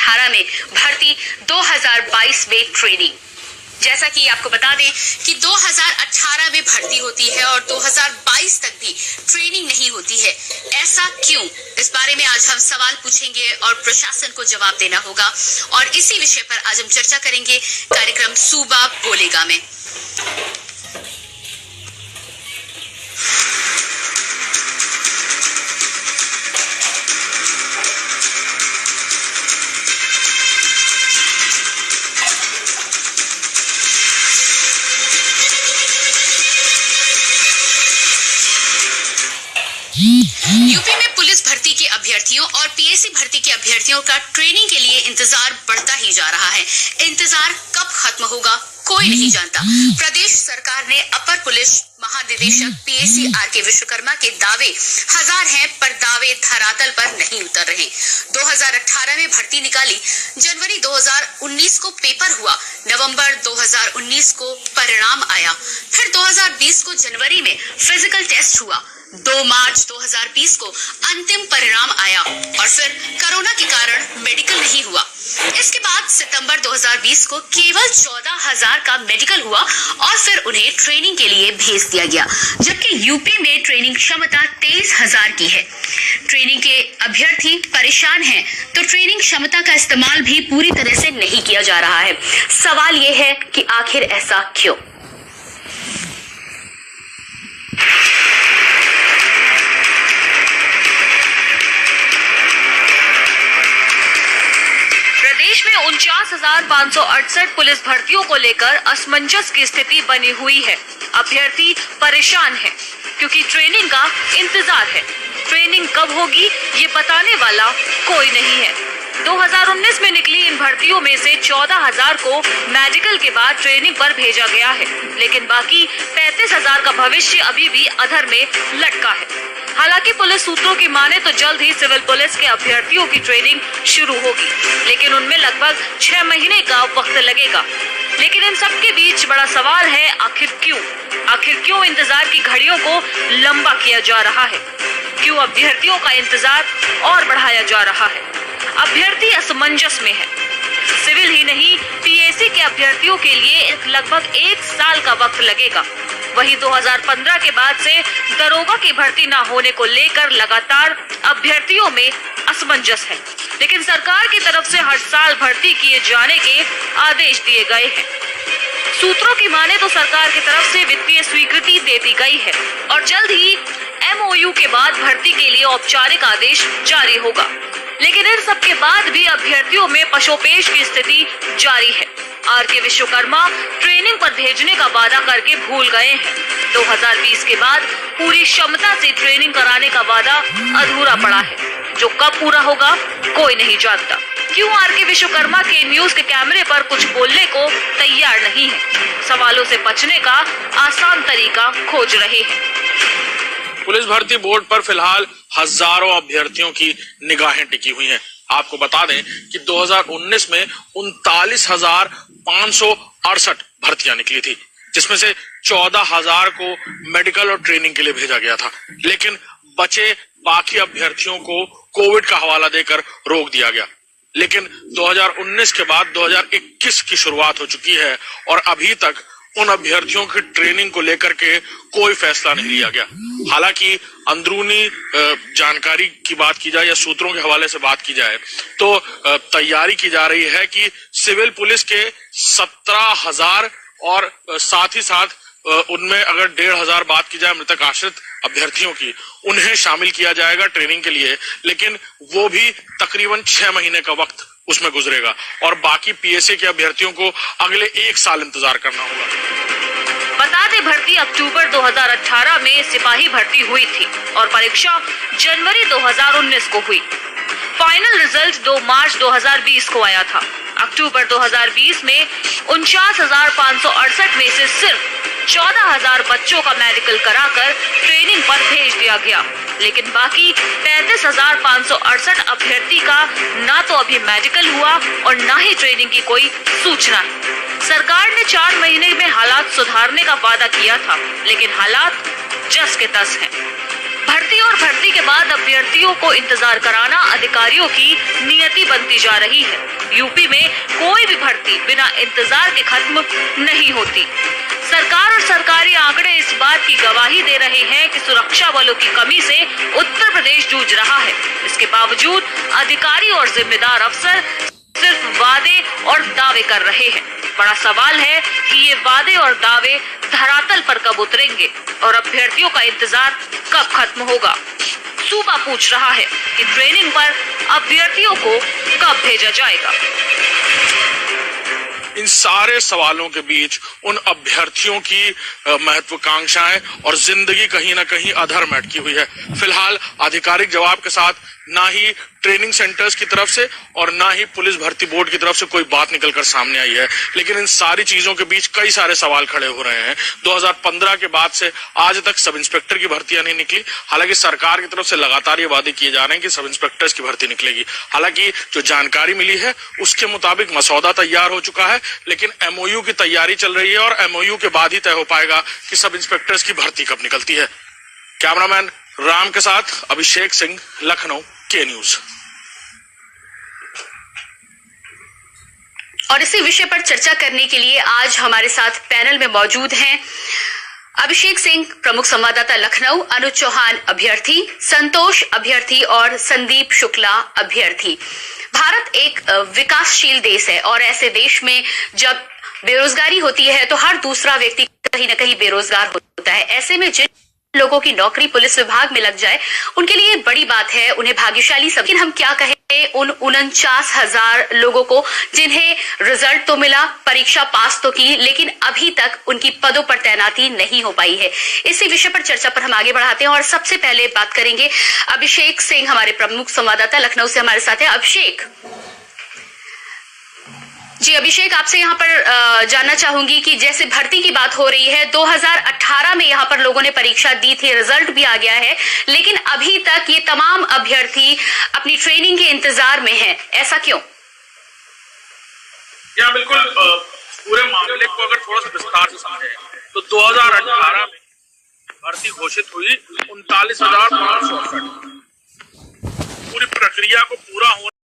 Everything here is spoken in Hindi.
2018 में भर्ती, 2022 में ट्रेनिंग। जैसा कि आपको बता दें कि 2018 में भर्ती होती है और 2022 तक भी ट्रेनिंग नहीं होती है। ऐसा क्यों? इस बारे में आज हम सवाल पूछेंगे और प्रशासन को जवाब देना होगा, और इसी विषय पर आज हम चर्चा करेंगे कार्यक्रम सूबा बोलेगा में। यूपी में पुलिस भर्ती के अभ्यर्थियों और पीएसी भर्ती के अभ्यर्थियों का ट्रेनिंग के लिए इंतजार बढ़ता ही जा रहा है। इंतजार कब खत्म होगा कोई नहीं जानता। प्रदेश सरकार ने अपर पुलिस महानिदेशक पीएसी आर.के. विश्वकर्मा के दावे हजार हैं, पर दावे धरातल पर नहीं उतर रहे। 2018 में भर्ती निकाली, जनवरी 2019 को पेपर हुआ, नवंबर 2019 को परिणाम आया, फिर 2020 को जनवरी में फिजिकल टेस्ट हुआ, 2 मार्च 2020 को अंतिम परिणाम आया, और फिर कोरोना के कारण मेडिकल नहीं हुआ। इसके बाद सितंबर 2020 को केवल 14,000 का मेडिकल हुआ और फिर उन्हें ट्रेनिंग के लिए भेज दिया गया, जबकि यूपी में ट्रेनिंग क्षमता 23,000 की है। ट्रेनिंग के अभ्यर्थी परेशान हैं, तो ट्रेनिंग क्षमता का इस्तेमाल भी पूरी तरह से नहीं किया जा रहा है। सवाल ये है कि आखिर ऐसा क्यों? प्रदेश में 49,568 पुलिस भर्तियों को लेकर असमंजस की स्थिति बनी हुई है। अभ्यर्थी परेशान हैं क्योंकि ट्रेनिंग का इंतजार है। ट्रेनिंग कब होगी ये बताने वाला कोई नहीं है। 2019 में निकली इन भर्तियों में से 14,000 को मेडिकल के बाद ट्रेनिंग पर भेजा गया है, लेकिन बाकी 35,000 का भविष्य अभी भी अधर में लटका है। हालांकि पुलिस सूत्रों की माने तो जल्द ही सिविल पुलिस के अभ्यर्थियों की ट्रेनिंग शुरू होगी, लेकिन उनमें लगभग 6 महीने का वक्त लगेगा। लेकिन इन सब के बीच बड़ा सवाल है, आखिर क्यों इंतजार की घड़ियों को लंबा किया जा रहा है? क्यों अभ्यर्थियों का इंतजार और बढ़ाया जा रहा है? अभ्यर्थी असमंजस में है। सिविल ही नहीं, पीएसी के अभ्यर्थियों के लिए लगभग 1 साल का वक्त लगेगा। वहीं 2015 के बाद से दरोगा की भर्ती न होने को लेकर लगातार अभ्यर्थियों में असमंजस है, लेकिन सरकार की तरफ से हर साल भर्ती किए जाने के आदेश दिए गए हैं। सूत्रों की माने तो सरकार की तरफ से वित्तीय स्वीकृति दे दी गई है और जल्द ही MOU के बाद भर्ती के लिए औपचारिक आदेश जारी होगा। लेकिन इन सब के बाद भी अभ्यर्थियों में पशोपेश की स्थिति जारी है। आर.के. विश्वकर्मा ट्रेनिंग पर भेजने का वादा करके भूल गए हैं। 2020 के बाद पूरी क्षमता से ट्रेनिंग कराने का वादा अधूरा पड़ा है, जो कब पूरा होगा कोई नहीं जानता। क्यों आर.के. विश्वकर्मा के न्यूज के कैमरे पर कुछ बोलने को तैयार नहीं है? सवालों से बचने का आसान तरीका खोज रहे हैं। पुलिस भर्ती बोर्ड पर फिलहाल हजारों अभ्यर्थियों की निगाहें टिकी हुई हैं। आपको बता दें कि 2019 में 39,568 भर्तियां निकली थी, जिसमें से 14,000 को मेडिकल और ट्रेनिंग के लिए भेजा गया था, लेकिन बचे बाकी अभ्यर्थियों को कोविड का हवाला देकर रोक दिया गया। लेकिन 2019 के बाद 2021 की शुरुआत हो चुकी है और अभी तक उन अभ्यर्थियों की ट्रेनिंग को लेकर के कोई फैसला नहीं लिया गया। हालांकि अंदरूनी जानकारी की बात की जाए या सूत्रों के हवाले से बात की जाए तो तैयारी की जा रही है कि सिविल पुलिस के 17,000 और साथ ही साथ उनमें अगर 1,500 बात की जाए मृतक आश्रित अभ्यर्थियों की, उन्हें शामिल किया जाएगा ट्रेनिंग के लिए, लेकिन वो भी तकरीबन 6 महीने का वक्त उसमें गुजरेगा और बाकी पीएसए के अभ्यर्थियों को अगले 1 साल इंतजार करना होगा। बता दें, भर्ती अक्टूबर 2018 में सिपाही भर्ती हुई थी और परीक्षा जनवरी 2019 को हुई। फाइनल रिजल्ट 2 मार्च 2020 को आया था। अक्टूबर 2020 में 49,568 में से सिर्फ 14,000 बच्चों का मेडिकल कराकर ट्रेनिंग पर भेज दिया गया, लेकिन बाकी 35,568 अभ्यर्थी का ना तो अभी मेडिकल हुआ और ना ही ट्रेनिंग की कोई सूचना है। सरकार ने 4 महीने में हालात सुधारने का वादा किया था, लेकिन हालात जस के तस हैं। भर्ती और भर्ती के बाद अभ्यर्थियों को इंतजार कराना अधिकारियों की नियति बनती जा रही है। यूपी में कोई भी भर्ती बिना इंतजार के खत्म नहीं होती। सरकार और सरकारी आंकड़े इस बात की गवाही दे रहे हैं कि सुरक्षा बलों की कमी से उत्तर प्रदेश जूझ रहा है। इसके बावजूद अधिकारी और जिम्मेदार अफसर सिर्फ वादे और दावे कर रहे हैं। बड़ा सवाल है कि ये वादे और दावे धरातल पर कब उतरेंगे और अभ्यर्थियों का इंतजार कब खत्म होगा। सूबा पूछ रहा है कि ट्रेनिंग पर अभ्यर्थियों को कब भेजा जाएगा। इन सारे सवालों के बीच उन अभ्यर्थियों की महत्वाकांक्षाएं और जिंदगी कहीं ना कहीं अधर में अटकी हुई है। फिलहाल आधिकारिक जवाब के साथ ना ही ट्रेनिंग सेंटर्स की तरफ से और ना ही पुलिस भर्ती बोर्ड की तरफ से कोई बात निकलकर सामने आई है, लेकिन इन सारी चीजों के बीच कई सारे सवाल खड़े हो रहे हैं। 2015 के बाद से आज तक सब इंस्पेक्टर की भर्तियां नहीं निकली। हालांकि सरकार की तरफ से लगातार ये वादे किए जा रहे हैं कि सब इंस्पेक्टर्स की भर्ती निकलेगी। हालांकि जो जानकारी मिली है उसके मुताबिक मसौदा तैयार हो चुका है, लेकिन एमओयू की तैयारी चल रही है और एमओयू के बाद ही तय हो पाएगा कि सब इंस्पेक्टर्स की भर्ती कब निकलती है। कैमरामैन राम के साथ अभिषेक सिंह, लखनऊ, के न्यूज। और इसी विषय पर चर्चा करने के लिए आज हमारे साथ पैनल में मौजूद हैं अभिषेक सिंह, प्रमुख संवाददाता लखनऊ, अनुज चौहान अभ्यर्थी, संतोष अभ्यर्थी और संदीप शुक्ला अभ्यर्थी। भारत एक विकासशील देश है और ऐसे देश में जब बेरोजगारी होती है तो हर दूसरा व्यक्ति कहीं ना कहीं बेरोजगार होता है। ऐसे में जिन लोगों की नौकरी पुलिस विभाग में लग जाए उनके लिए बड़ी बात है, उन्हें भाग्यशाली सब। लेकिन हम क्या कहें उन 49,000 लोगों को जिन्हें रिजल्ट तो मिला, परीक्षा पास तो की, लेकिन अभी तक उनकी पदों पर तैनाती नहीं हो पाई है। इसी विषय पर चर्चा पर हम आगे बढ़ाते हैं और सबसे पहले बात करेंगे अभिषेक सिंह, हमारे प्रमुख संवाददाता लखनऊ से हमारे साथ है। अभिषेक जी, अभिषेक आपसे यहाँ पर जानना चाहूंगी कि जैसे भर्ती की बात हो रही है, 2018 में यहाँ पर लोगों ने परीक्षा दी थी, रिजल्ट भी आ गया है, लेकिन अभी तक ये तमाम अभ्यर्थी अपनी ट्रेनिंग के इंतजार में हैं, ऐसा क्यों? या बिल्कुल पूरे मामले को अगर थोड़ा सा विस्तार से समझें तो 2018 में भर्ती घोषित हुई 39,568। पूरी प्रक्रिया को पूरा होने